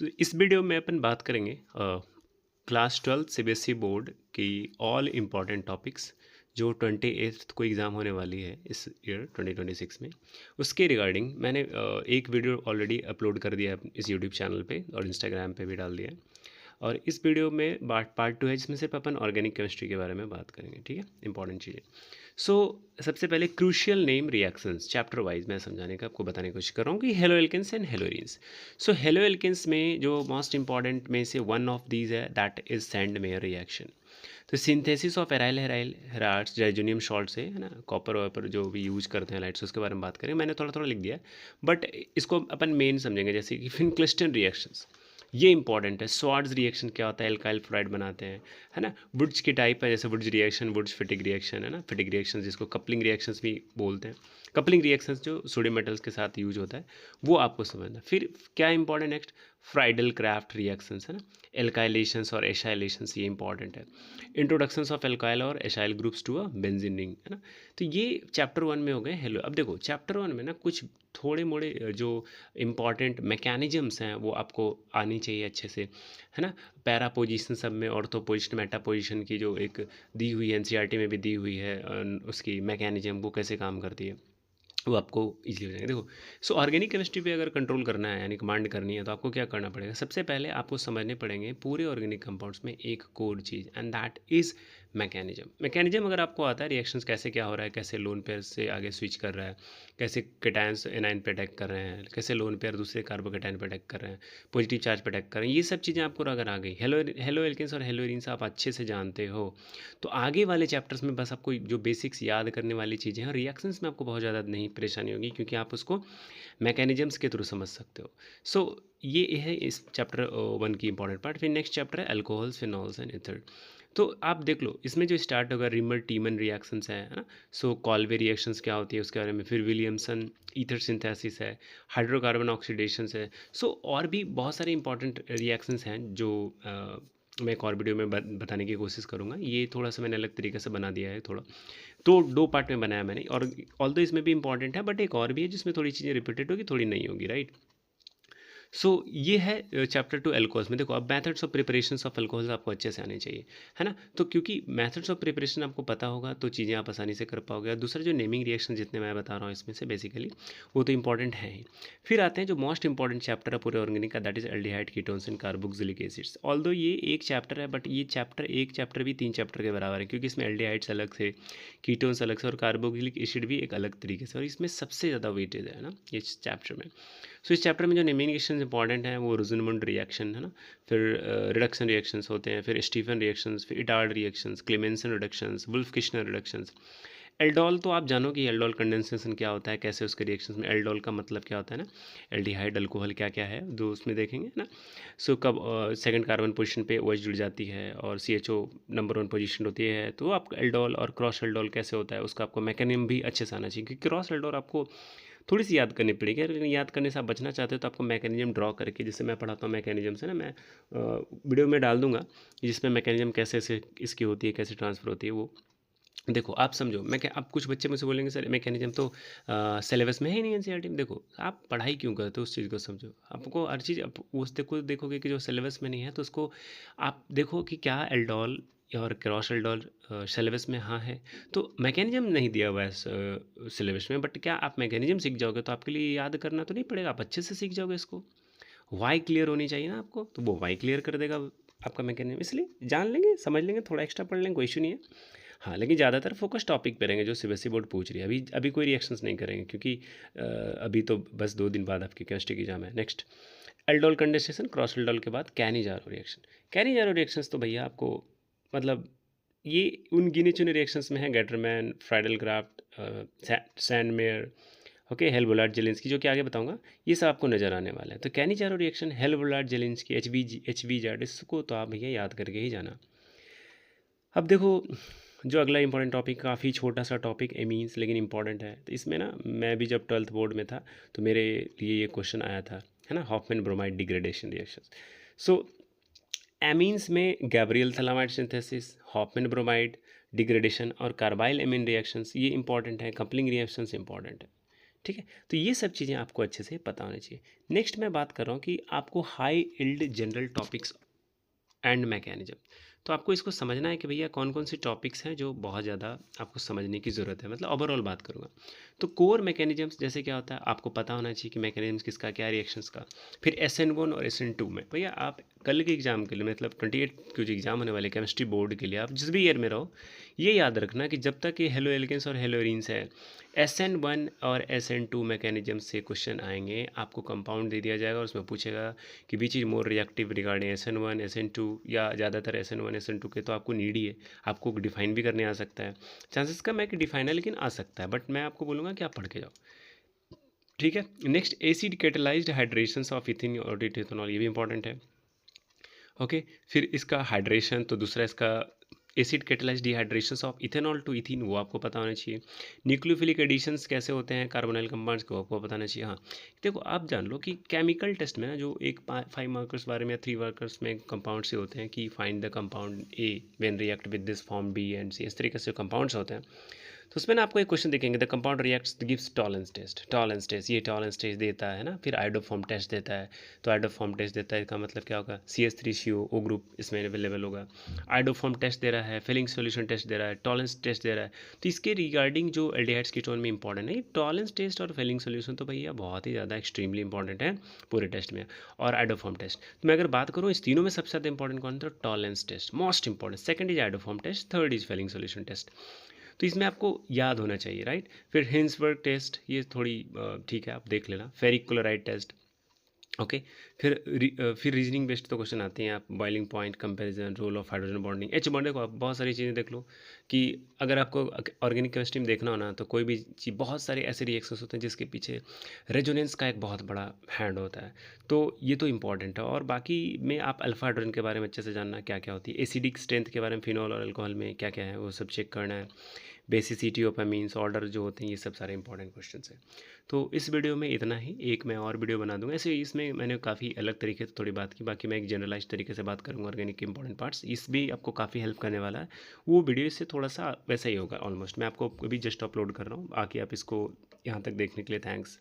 इस वीडियो में अपन बात करेंगे क्लास 12 सीबीएसई बोर्ड की ऑल इम्पॉर्टेंट टॉपिक्स जो 28th को एग्ज़ाम होने वाली है इस ईयर 2026 में। उसके रिगार्डिंग मैंने एक वीडियो ऑलरेडी अपलोड कर दिया है इस यूट्यूब चैनल पे और इंस्टाग्राम पे भी डाल दिया है। और इस वीडियो में पार्ट 2 है जिसमें सिर्फ अपन ऑर्गेनिक केमिस्ट्री के बारे में बात करेंगे, ठीक है, इंपॉर्टेंट चीज़ें। सो सबसे पहले crucial name reactions chapter wise मैं समझाने का आपको बताने की कोशिश कर रहा हूँ कि haloalkanes and haloarenes. So haloalkanes में जो मोस्ट इंपॉर्टेंट में से वन ऑफ दीज है that is Sandmeyer reaction. तो synthesis of aryl aryl halides जाइजोनियम salt से, है ना, कॉपर वापर जो भी यूज करते हैं लाइट्स, उसके बारे में बात करेंगे। मैंने थोड़ा थोड़ा लिख दिया है बट इसको अपन मेन समझेंगे, जैसे कि फिनक्लिस्टन रिएक्शंस, ये इंपॉर्टेंट है। स्वार्ट्ज रिएक्शन क्या होता है, एल्काइल फ्लोराइड बनाते हैं, है ना। वुड्स की टाइप है, जैसे Wurtz reaction, Wurtz Fittig reaction, है ना, फिटिक रिएक्शन जिसको कपलिंग रिएक्शंस भी बोलते हैं। कपलिंग रिएक्शंस जो सोडियम मेटल्स के साथ यूज होता है वो आपको समझना। फिर क्या important next, Friedl craft reactions, है ना, एल्काइलेशंस और एशाइलेशंस, ये इंपॉर्टेंट है। इंट्रोडक्शंस ऑफ एल्काइल और acyl groups to a benzene ring, है ना। तो ये चैप्टर 1 में हो गए हेलो। अब देखो चैप्टर 1 में ना कुछ थोड़े मोड़े जो इम्पॉर्टेंट मैकेनिज्म्स हैं वो आपको आनी चाहिए अच्छे से, है ना। पैरा पोजीशन सब में, ऑर्थो पोजिशन, मेटा पोजिशन की जो एक दी हुई है एनसीईआरटी में भी दी हुई है, उसकी मैकेनिज्म वो कैसे काम करती है वो आपको इजीली हो जाएगा। देखो, सो ऑर्गेनिक केमिस्ट्री पे अगर कंट्रोल करना है यानी कमांड करनी है तो आपको क्या करना पड़ेगा, सबसे पहले आपको समझने पड़ेंगे पूरे ऑर्गेनिक कंपाउंड्स में एक core cheese and that is mechanism. Mechanism अगर आपको आता है, रिएक्शंस कैसे क्या हो रहा है, कैसे लोन पेयर से आगे स्विच कर रहा है, कैसे कैटायंस एनाइन पे अटैक कर रहे हैं, कैसे लोन पेयर दूसरे कार्बोकैटायन पे अटैक कर रहे हैं, पॉजिटिव चार्ज पे अटैक कर रहे हैं, ये सब चीज़ें आपको अगर आ गई, हेलो हेलो एल्केन्स और हेलोइंस आप अच्छे से जानते हो, तो आगे वाले चैप्टर्स में बस आपको जो बेसिक्स याद करने वाली चीज़ें हैं, रिएक्शंस में आपको बहुत ज़्यादा नहीं परेशानी होगी क्योंकि आप उसको मैकेनिज्म्स के थ्रू समझ सकते हो। सो ये है इस चैप्टर 1 की इंपॉर्टेंट पार्ट। फिर नेक्स्ट चैप्टर है अल्कोहल्स, फिनॉल्स एंड ईथर। तो आप देख लो इसमें जो स्टार्ट होगा रिमर टीमन रिएक्शंस है ना। सो कॉल्वे रिएक्शंस क्या होती है उसके बारे में, फिर विलियमसन ईथर सिंथेसिस है, हाइड्रोकार्बन ऑक्सीडेशंस है। सो और भी बहुत सारे इंपॉर्टेंट रिएक्शंस हैं जो मैं एक और वीडियो में बताने की कोशिश करूँगा। ये थोड़ा सा मैंने अलग तरीके से बना दिया है थोड़ा, तो 2 पार्ट में बनाया मैंने। और ऑल्दो इसमें भी इंपॉर्टेंट है बट एक और भी है जिसमें थोड़ी चीज़ें रिपीटेड होगी, थोड़ी नहीं होगी, राइट। सो ये है चैप्टर 2 अल्कोहल्स में। देखो अब methods of preparations of alcohols आपको अच्छे से आने चाहिए, है ना। तो क्योंकि मेथड्स ऑफ प्रिपरेशन आपको पता होगा तो चीज़ें आप आसानी से कर पाओगे। और दूसरा जो नेमिंग रिएक्शन जितने मैं बता रहा हूँ इसमें से बेसिकली वो तो इंपॉर्टेंट है ही। फिर आते हैं जो मोस्ट इंपॉर्टेंट चैप्टर है पूरे ऑर्गेनिक का, that is aldehyde, ketones and carboxylic acids. Although ये एक चैप्टर है बट ये चैप्टर एक चैप्टर भी 3 चैप्टर के बराबर है क्योंकि इसमें एल्डिहाइड्स अलग से, कीटोन्स अलग से और कार्बोक्सिलिक एसिड भी एक अलग तरीके से, और इसमें सबसे ज़्यादा वेटेज है ना इस चैप्टर में। सो इस चैप्टर में जो नेमिंग रिएक्शन इंपॉर्टेंट हैं वो रोजनमुंड रिएक्शन, है ना, फिर रिडक्शन रिएक्शंस होते हैं, फिर स्टीफन रिएक्शंस, फिर Etard reactions, Clemmensen reductions, Wolff Kishner reductions. Aldol तो आप जानो कि एल्डोल कंडेंसेशन क्या होता है, कैसे उसके रिएक्शंस में एल्डोल का मतलब क्या होता है ना, एल्डिहाइड अल्कोहल क्या क्या है जो उसमें देखेंगे ना। सो कब सेकंड कार्बन पोजीशन पे OH जुड़ जाती है और CHO नंबर 1 पोजीशन होती है, तो आपका एल्डोल और क्रॉस एल्डोल कैसे होता है उसका आपको मैकेनिज्म भी अच्छे से आना चाहिए क्योंकि क्रॉस एल्डोल आपको थोड़ी सी याद करनी पड़ेगी। लेकिन याद करने से आप बचना चाहते हो तो आपको मैकेनिज्म ड्रॉ करके, जैसे मैं पढ़ाता हूँ मैकेनिज्म से ना, मैं वीडियो में डाल दूंगा जिसमें मैकेनिज्म कैसे से इसकी होती है, कैसे ट्रांसफ़र होती है वो देखो। आप समझो, मैं क्या, अब कुछ बच्चे मुझसे बोलेंगे सर मैकेनिज्म तो सिलेबस में है ही नहीं एनसीईआरटी में। देखो आप पढ़ाई क्यों करते हो उस चीज़ को समझो। आपको हर चीज़ आप उस देखो देखोगे कि जो सिलेबस में नहीं है तो उसको आप देखो कि क्या एल्डोल और क्रॉस एल्डोल सिलेबस में हाँ है, तो मैकेनिज्म नहीं दिया हुआ है सिलेबस में, बट क्या आप मैकेनिज्म सीख जाओगे तो आपके लिए याद करना तो नहीं पड़ेगा, आप अच्छे से सीख जाओगे इसको। वाई क्लियर होनी चाहिए ना आपको, तो वो वाई क्लियर कर देगा आपका मैकेनिज्म। इसलिए जान लेंगे, समझ लेंगे, थोड़ा एक्स्ट्रा पढ़ लेंगे, कोई इशू नहीं है। हाँ लेकिन ज़्यादातर फोकस टॉपिक पे रहेंगे जो सीबीएसई बोर्ड पूछ रही है। अभी अभी कोई रिएक्शंस नहीं करेंगे क्योंकि अभी तो बस 2 दिन बाद आपकी केमिस्ट्री की एग्जाम है। Next aldol condensation, cross aldol के बाद कैनिजारो रिएक्शन। कैनिजारो रिएक्शंस तो भैया आपको मतलब ये उन गिने चुने रिएक्शंस में है, Gattermann, Friedel Crafts, Sandmeyer, okay, Hell Volhard Zelinsky, जो कि आगे बताऊंगा, ये सब आपको नज़र आने वाला है। तो Cannizzaro reaction, Hell Volhard Zelinsky, H V Z, इसको तो आप भैया याद करके ही जाना। अब देखो जो अगला इंपॉर्टेंट टॉपिक, काफ़ी छोटा सा टॉपिक, एमीन्स, लेकिन इंपॉर्टेंट है। तो इसमें ना मैं भी जब 12th बोर्ड में था तो मेरे लिए ये क्वेश्चन आया था, है ना, हॉफमैन ब्रोमाइड डिग्रेडेशन रिएक्शंस। सो एमीन्स में Gabriel phthalimide synthesis, Hoffmann bromide degradation और कार्बाइल एमीन रिएक्शंस, ये इंपॉर्टेंट है। कपलिंग रिएक्शंस इंपॉर्टेंट है, ठीक है, तो ये सब चीज़ें आपको अच्छे से पता होनी चाहिए। नेक्स्ट मैं बात कर रहा हूँ कि आपको high yield general topics and mechanism. तो आपको इसको समझना है कि भैया कौन कौन से टॉपिक्स हैं जो बहुत ज़्यादा आपको समझने की ज़रूरत है, मतलब ओवरऑल बात करूँगा। तो कोर मैकेनिज्म्स जैसे क्या होता है, आपको पता होना चाहिए कि मैकेनिज्म्स किसका क्या रिएक्शंस का। फिर SN1 और SN2 में भैया आप कल के एग्जाम के लिए, मतलब 28 के जो एग्जाम होने वाले केमिस्ट्री बोर्ड के लिए, आप जिस भी ईयर में रहो, ये याद रखना कि जब तक ये हेलो एल्केन्स और हेलोरीन्स है, SN1 और SN2 मैकेनिज्म से क्वेश्चन आएंगे। आपको कंपाउंड दे दिया जाएगा और उसमें पूछेगा कि which is more reactive regarding SN1 SN2, या ज़्यादातर SN1 SN2 के तो आपको नीड ही है, आपको डिफाइन भी करने आ सकता है। चांसेस कम है कि डिफाइन है, लेकिन आ सकता है, बट मैं आपको बोलूँगा कि आप पढ़ के जाओ। ठीक है, next acid catalysed hydration of इथिन और इथेनॉल, ये भी इंपॉर्टेंट है। ओके, फिर इसका हाइड्रेशन, तो दूसरा इसका acid catalysed dehydration of ethanol to ethene, वो आपको पता होना चाहिए। न्यूक्लियोफिलिक एडिशंस कैसे होते हैं कार्बोनाइल कंपाउंड्स को, आपको पता होना चाहिए। हाँ, देखो आप जान लो कि केमिकल टेस्ट में ना जो एक 5 मार्कर्स बारे में या 3 मार्कर्स में कंपाउंड से होते हैं कि find the compound A when react with this form B and C, इस तरीके से कंपाउंड्स होते हैं। तो उसमें ना आपको एक क्वेश्चन देखेंगे, the compound reacts gives Tollens test. Tollens test, ये टॉलेंस टेस्ट देता है ना, फिर आइडोफॉर्म टेस्ट देता है। तो आइडोफॉर्म टेस्ट देता है, इसका मतलब क्या होगा, CH3CO ओ ग्रुप इसमें अवेलेबल होगा। आइडोफॉर्म टेस्ट दे रहा है, फिलिंग सॉल्यूशन टेस्ट दे रहा है, टॉलेंस टेस्ट दे रहा है। तो इसके रिगार्डिंग जो एल्डिहाइड्स कीटोन में इंपॉर्टेंट है, टॉलेंस टेस्ट और फिलिंग सॉल्यूशन तो भैया बहुत ही ज़्यादा एक्सट्रीमली इंपॉर्टेंट है पूरे टेस्ट में। और आइडोफॉर्म टेस्ट, तो मैं अगर बात करूँ इस तीनों में सबसे ज़्यादा इंपॉर्टेंट कौन था, तो Tollens test most important, second is iodoform test, third is Fehling solution test. तो इसमें आपको याद होना चाहिए, राइट। फिर हिंसबर्ग टेस्ट, ये थोड़ी ठीक है, आप देख लेना। Ferric chloride test, okay. फिर रीजनिंग बेस्ड तो क्वेश्चन आते हैं, आप boiling point, comparison, role of hydrogen bonding, H bond को आप बहुत सारी चीज़ें देख लो कि अगर आपको ऑर्गेनिक केमिस्ट्री में देखना हो ना, तो कोई भी चीज़, बहुत सारे ऐसे रिएक्शंस होते हैं जिसके पीछे रेजोनेंस का एक बहुत बड़ा हैंड होता है। तो ये तो इंपॉर्टेंट है। और बाकी में आप अल्फा हाइड्रोजन के बारे में अच्छे से जानना, क्या क्या होती है, एसिडिक स्ट्रेंथ के बारे में, फिनॉल और अल्कोहल में क्या क्या है वो सब चेक करना है। बेसिसिटी ऑफ अमीन्स, ऑर्डर जो होते हैं, ये सब सारे इंपॉर्टेंट क्वेश्चन हैं। तो इस वीडियो में इतना ही, एक मैं और वीडियो बना दूंगा ऐसे। इसमें मैंने काफ़ी अलग तरीके से थोड़ी बात की, बाकी मैं एक जनरलाइज तरीके से बात करूँगा ऑर्गेनिक के इंपॉर्टेंट पार्ट्स, इस भी आपको काफ़ी हेल्प करने वाला है। वो वीडियो इससे थोड़ा सा वैसा ही होगा ऑलमोस्ट, मैं आपको अभी जस्ट अपलोड कर रहा हूँ। बाकी आप इसको यहाँ तक देखने के लिए थैंक्स।